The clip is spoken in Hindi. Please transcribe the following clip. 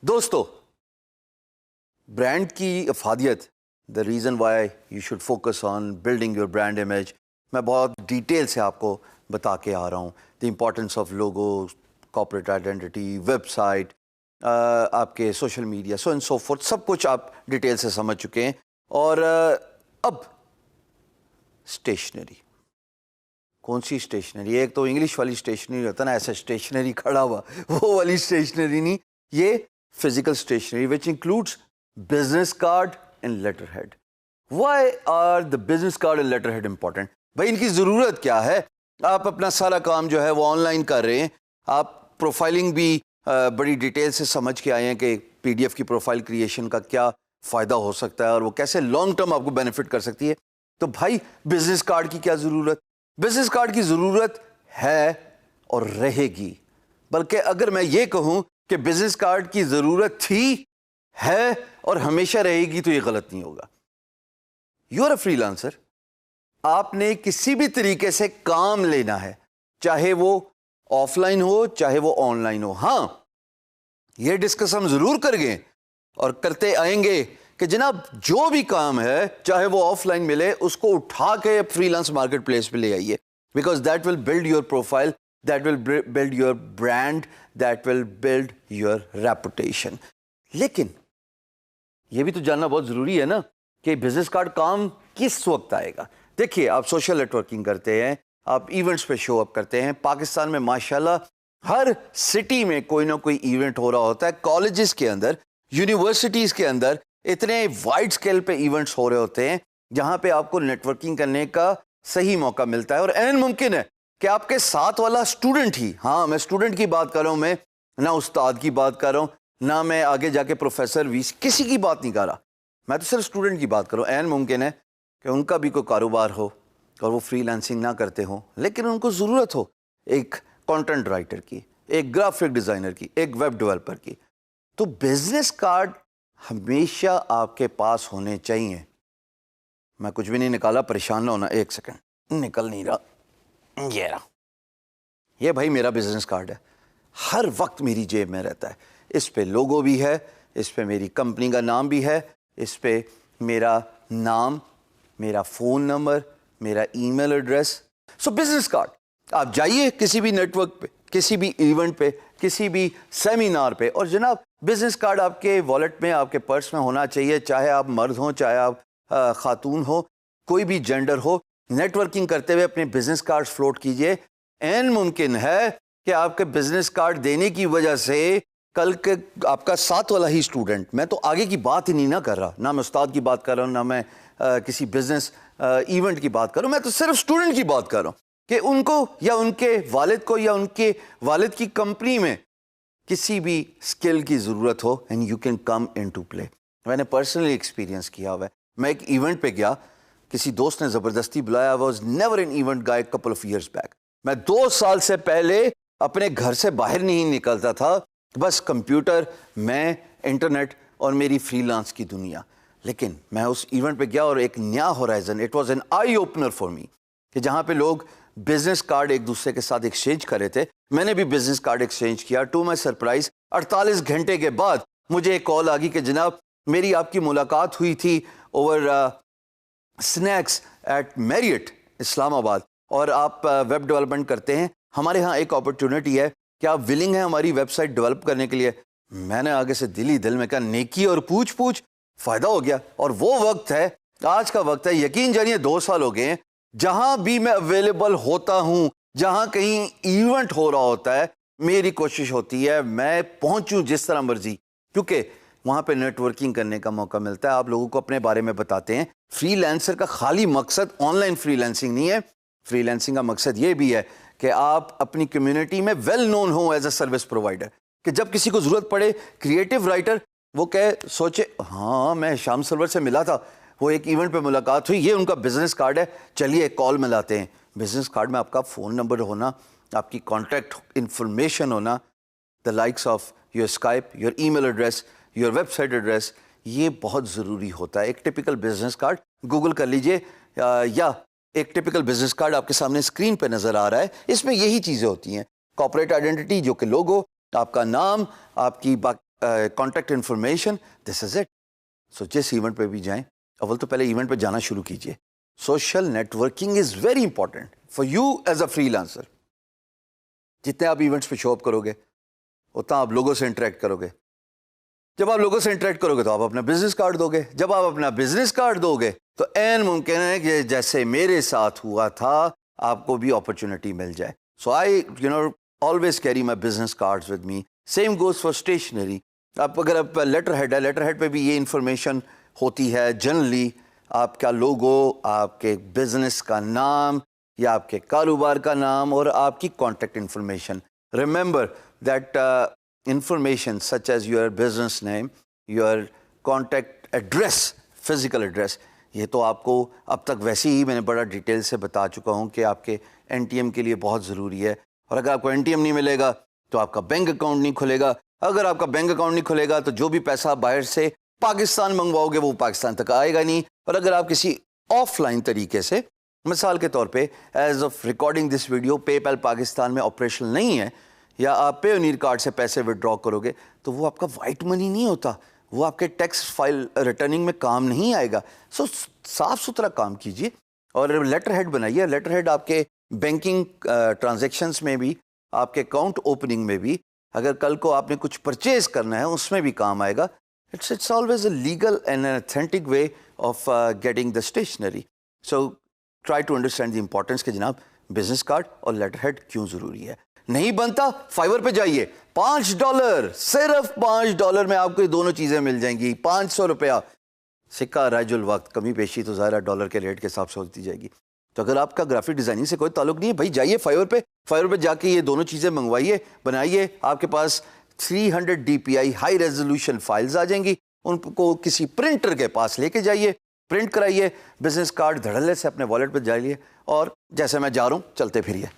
दोस्तों, ब्रांड की अफादियत, the reason why you should focus on building your brand image, मैं बहुत डिटेल से आपको बता के आ रहा हूँ। The importance of logo, corporate identity, website, आपके social media, so and so forth, सब कुछ आप डिटेल से समझ चुके हैं। और अब स्टेशनरी, कौन सी स्टेशनरी? एक तो इंग्लिश वाली स्टेशनरी होता है ना, ऐसा स्टेशनरी खड़ा हुआ, वो वाली स्टेशनरी नहीं, ये physical stationery which includes business card and letterhead. Why are the business card and letterhead important? भाई, इनकी ज़रूरत क्या है? आप अपना सारा काम जो है वो ऑनलाइन कर रहे हैं, आप प्रोफाइलिंग भी बड़ी डिटेल से समझ के आए हैं कि पीडीएफ की प्रोफाइल क्रिएशन का क्या फ़ायदा हो सकता है और वो कैसे लॉन्ग टर्म आपको बेनिफिट कर सकती है। तो भाई, बिजनेस कार्ड की क्या ज़रूरत? बिजनेस कार्ड की ज़रूरत है और रहेगी। बल्कि अगर मैं ये कहूँ कि बिजनेस कार्ड की ज़रूरत थी, है और हमेशा रहेगी, तो ये गलत नहीं होगा। यू आर अ फ्रीलांसर, आपने किसी भी तरीके से काम लेना है, चाहे वो ऑफलाइन हो चाहे वो ऑनलाइन हो। हाँ, ये डिस्कस हम ज़रूर करेंगे और करते आएंगे कि जनाब जो भी काम है, चाहे वो ऑफलाइन मिले, उसको उठा के फ्रीलांस मार्केट प्लेस पे ले आइए, because that will build your profile, that will build your brand, that will build your reputation. लेकिन ये भी तो जानना बहुत ज़रूरी है ना कि बिजनेस कार्ड काम किस वक्त आएगा। देखिए, आप सोशल नेटवर्किंग करते हैं, आप इवेंट्स पे शो अप करते हैं। पाकिस्तान में माशाल्लाह हर सिटी में कोई ना कोई इवेंट हो रहा होता है। कॉलेजेस के अंदर, यूनिवर्सिटीज़ के अंदर इतने वाइड स्केल पे इवेंट्स हो रहे होते हैं जहाँ पे आपको नेटवर्किंग करने का सही मौका मिलता है। और ऐन मुमकिन है कि आपके साथ वाला स्टूडेंट ही, हाँ मैं स्टूडेंट की बात कर रहा हूँ, मैं ना उस्ताद की बात कर रहा हूँ, ना मैं आगे जाके प्रोफेसर वीसी किसी की बात नहीं कर रहा, मैं तो सिर्फ स्टूडेंट की बात करूँ। ऐन मुमकिन है कि उनका भी कोई कारोबार हो और वो फ्रीलांसिंग ना करते हो, लेकिन उनको ज़रूरत हो एक कंटेंट राइटर की, एक ग्राफिक डिज़ाइनर की, एक वेब डेवलपर की। तो बिजनेस कार्ड हमेशा आपके पास होने चाहिए। मैं कुछ भी नहीं निकाला, परेशान ना होना, एक सेकंड, निकल नहीं रहा, ये रहा। ये भाई मेरा बिजनेस कार्ड है, हर वक्त मेरी जेब में रहता है। इस पे लोगो भी है, इस पे मेरी कंपनी का नाम भी है, इस पे मेरा नाम, मेरा फ़ोन नंबर, मेरा ईमेल एड्रेस। सो बिजनेस कार्ड, आप जाइए किसी भी नेटवर्क पे, किसी भी इवेंट पे, किसी भी सेमिनार पे, और जनाब बिजनेस कार्ड आपके वॉलेट में, आपके पर्स में होना चाहिए। चाहे आप मर्द हो, चाहे आप खातून हो, कोई भी जेंडर हो, नेटवर्किंग करते हुए अपने बिजनेस कार्ड फ्लोट कीजिए। एन मुमकिन है कि आपके बिजनेस कार्ड देने की वजह से कल के आपका साथ वाला ही स्टूडेंट, मैं तो आगे की बात ही नहीं ना कर रहा, ना मैं उस्ताद की बात कर रहा हूँ, ना मैं किसी बिजनेस इवेंट की बात कर रहा हूँ, मैं तो सिर्फ स्टूडेंट की बात कर रहा हूँ कि उनको या उनके वालिद को या उनके वालिद की कंपनी में किसी भी स्किल की ज़रूरत हो, and you can come in to play. मैंने पर्सनली एक्सपीरियंस किया हुआ है। मैं एक इवेंट पे गया, किसी दोस्त ने ज़बरदस्ती बुलाया, was never an event guy couple of years back. मैं 2 साल से पहले अपने घर से बाहर नहीं निकलता था, बस कंप्यूटर, मैं, इंटरनेट और मेरी फ्रीलांस की दुनिया। लेकिन मैं उस इवेंट पे गया और एक नया horizon, it was an eye opener for me, कि जहाँ पे लोग बिजनेस कार्ड एक दूसरे के साथ एक्सचेंज कर रहे थे। मैंने भी बिजनेस कार्ड एक्सचेंज किया। टू माई सरप्राइज 48 घंटे के बाद मुझे एक कॉल आ गई कि जनाब मेरी आपकी मुलाकात हुई थी over snacks at Marriott Islamabad, और आप वेब डेवलपमेंट करते हैं, हमारे यहाँ एक अपॉर्चुनिटी है, क्या आप विलिंग हैं हमारी वेबसाइट डेवलप करने के लिए? मैंने आगे से दिल ही दिल में कहा नेकी और पूछ पूछ, फ़ायदा हो गया। और वो वक्त है, आज का वक्त है, यकीन जानिए 2 साल हो गए हैं, जहाँ भी मैं अवेलेबल होता हूँ, जहाँ कहीं इवेंट हो रहा होता है, मेरी कोशिश होती है मैं पहुँचूँ जिस तरह मर्जी, क्योंकि वहाँ पे नेटवर्किंग करने का मौका मिलता है। आप लोगों को अपने बारे में बताते हैं। फ्रीलांसर का खाली मकसद ऑनलाइन फ्रीलांसिंग नहीं है, फ्रीलांसिंग का मकसद ये भी है कि आप अपनी कम्युनिटी में वेल नोन हो एज अ सर्विस प्रोवाइडर, कि जब किसी को ज़रूरत पड़े, क्रिएटिव राइटर, वो कहे, सोचे हाँ मैं शाम सरवर से मिला था, वो एक इवेंट पे मुलाकात हुई, ये उनका बिजनेस कार्ड है, चलिए एक कॉल मिलाते हैं। बिजनेस कार्ड में आपका फ़ोन नंबर होना, आपकी कॉन्टैक्ट इंफॉर्मेशन होना, the likes of your Skype, your email address, your website address, ये बहुत ज़रूरी होता है। एक टिपिकल बिजनेस कार्ड गूगल कर लीजिए, या एक टिपिकल बिजनेस कार्ड आपके सामने स्क्रीन पे नज़र आ रहा है, इसमें यही चीज़ें होती हैं। कॉर्पोरेट आइडेंटिटी जो कि लोगो, आपका नाम, आपकी contact information, this is it. So जिस इवेंट पे भी जाएं, अव्वल तो पहले इवेंट पे जाना शुरू कीजिए। Social networking is very important for you as a freelancer. जितने आप इवेंट्स पे शो अप करोगे उतना आप लोगों से इंटरेक्ट करोगे। जब आप लोगों से इंटरेक्ट करोगे तो आप अपना बिजनेस कार्ड दोगे। जब आप अपना बिजनेस कार्ड दोगे तो ऐन मुमकिन है कि जैसे मेरे साथ हुआ था आपको भी अपॉर्चुनिटी मिल जाए। So I always carry my business cards with me. Same goes for stationery. आप अगर आप लेटर हेड है, लेटर हेड पे भी ये इंफॉर्मेशन होती है जनरली, आपका लोगो, आपके बिजनेस का नाम या आपके कारोबार का नाम और आपकी contact information. Remember that information such as your business name, your contact address, physical address, ये तो आपको अब तक वैसे ही मैंने बड़ा डिटेल से बता चुका हूँ कि आपके एनटीएम के लिए बहुत ज़रूरी है। और अगर आपको एनटीएम नहीं मिलेगा तो आपका बैंक अकाउंट नहीं खुलेगा। अगर आपका बैंक अकाउंट नहीं खुलेगा तो जो भी पैसा बाहर से पाकिस्तान मंगवाओगे वो पाकिस्तान तक आएगा नहीं। और अगर आप किसी ऑफलाइन तरीके से, मिसाल के तौर पे as of recording this video, PayPal Pakistan में ऑपरेशन नहीं है, या आप पेयोनीर कार्ड से पैसे विड्रॉ करोगे तो वो आपका वाइट मनी नहीं होता, वो आपके टैक्स फाइल रिटर्निंग में काम नहीं आएगा। सो साफ सुथरा काम कीजिए और लेटर हेड बनाइए। लेटर हेड आपके बैंकिंग ट्रांजैक्शंस में भी, आपके अकाउंट ओपनिंग में भी, अगर कल को आपने कुछ परचेज करना है उसमें भी काम आएगा। It's always a legal and an authentic way of getting the stationery. So try to understand the importance कि जनाब बिजनेस कार्ड और लेटर हेड क्यों ज़रूरी है। नहीं बनता, फाइवर पे जाइए, $5, सिर्फ $5 में आपको ये दोनों चीजें मिल जाएंगी। 500 रुपया सिक्का राजुल वक्त, कमी पेशी तो ज़ाहिर डॉलर के रेट के हिसाब से होती जाएगी। तो अगर आपका ग्राफिक डिजाइनिंग से कोई ताल्लुक नहीं है भाई, जाइए फाइवर पे जाके ये दोनों चीजें मंगवाइए, बनाइए। आपके पास 300 DPI हाई रेजोल्यूशन फाइल्स आ जाएंगी, उनको किसी प्रिंटर के पास लेके जाइए, प्रिंट कराइए, बिजनेस कार्ड धड़ल्ले से अपने वॉलेट पर जाइए और जैसे मैं जा रहा हूँ चलते फिरिए।